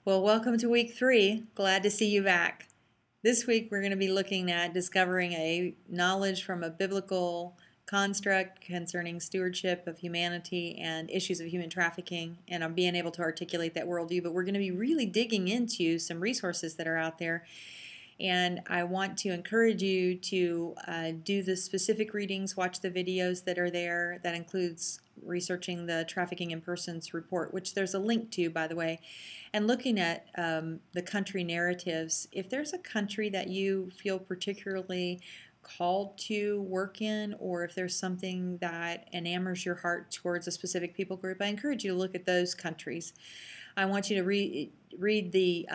Well, welcome to week 3. Glad to see you back. This week we're going to be looking at discovering a knowledge from a biblical construct concerning stewardship of humanity and issues of human trafficking, and I'm being able to articulate that worldview, but we're going to be really digging into some resources that are out there. And I want to encourage you to do the specific readings, watch the videos that are there. That includes researching the Trafficking in Persons report, which there's a link to, by the way, and looking at the country narratives. If there's a country that you feel particularly called to work in, or if there's something that enamors your heart towards a specific people group, I encourage you to look at those countries. I want you to read the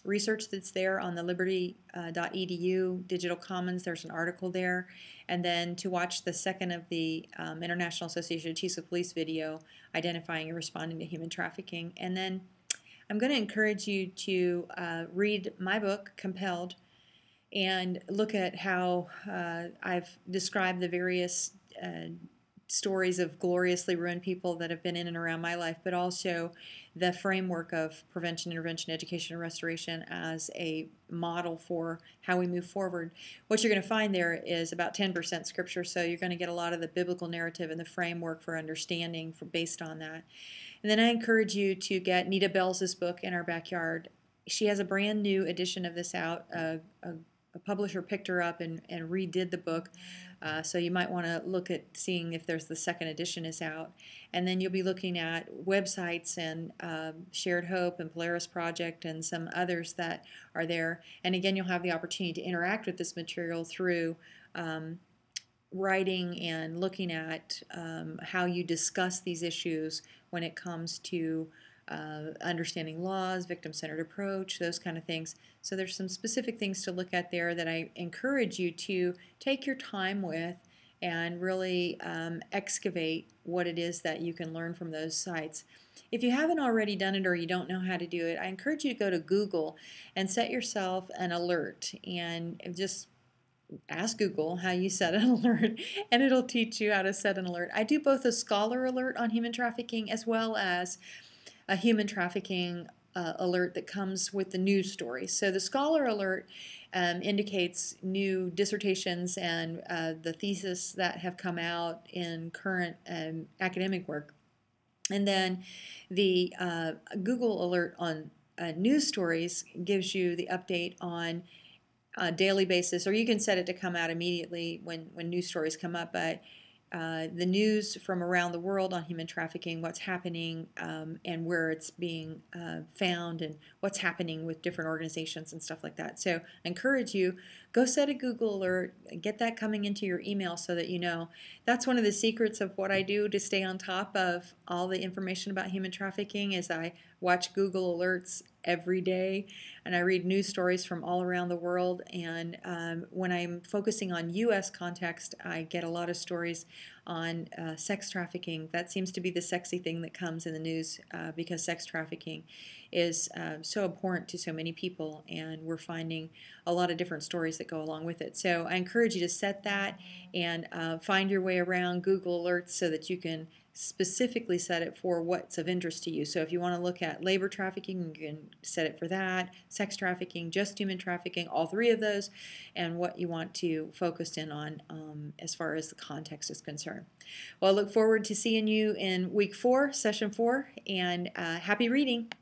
research that's there on the liberty.edu digital commons. There's an article there, and then to watch the second of the International Association of Chiefs of Police video identifying and responding to human trafficking. And then I'm going to encourage you to read my book, Compelled, and look at how I've described the various stories of gloriously ruined people that have been in and around my life, but also the framework of prevention, intervention, education, and restoration as a model for how we move forward. What you're going to find there is about 10% scripture, so you're going to get a lot of the biblical narrative and the framework for understanding based on that. And then I encourage you to get Nita Bell's book, In Our Backyard. She has a brand new edition of this out. A publisher picked her up and redid the book. So you might want to look at seeing if there's the second edition is out. And then you'll be looking at websites and Shared Hope and Polaris Project and some others that are there. And again, you'll have the opportunity to interact with this material through writing and looking at how you discuss these issues when it comes to understanding laws, victim-centered approach, those kind of things. So there's some specific things to look at there that I encourage you to take your time with and really excavate what it is that you can learn from those sites. If you haven't already done it or you don't know how to do it, I encourage you to go to Google and set yourself an alert and just ask Google how you set an alert, and it'll teach you how to set an alert. I do both a scholar alert on human trafficking as well as a human trafficking alert that comes with the news stories. So the scholar alert indicates new dissertations and the thesis that have come out in current academic work. And then the Google alert on news stories gives you the update on a daily basis, or you can set it to come out immediately when news stories come up, but the news from around the world on human trafficking, what's happening and where it's being found, and what's happening with different organizations and stuff like that. So I encourage you, go set a Google alert, get that coming into your email so that you know. That's one of the secrets of what I do to stay on top of all the information about human trafficking is I watch Google alerts every day, and I read news stories from all around the world. And when I'm focusing on U.S. context, I get a lot of stories on sex trafficking. That seems to be the sexy thing that comes in the news because sex trafficking is so abhorrent to so many people, and we're finding a lot of different stories that go along with it. So I encourage you to set that and find your way around Google alerts so that you can specifically set it for what's of interest to you. So if you want to look at labor trafficking, you can set it for that, sex trafficking, just human trafficking, all three of those, and what you want to focus in on as far as the context is concerned. Well, I look forward to seeing you in week 4, session 4, and happy reading.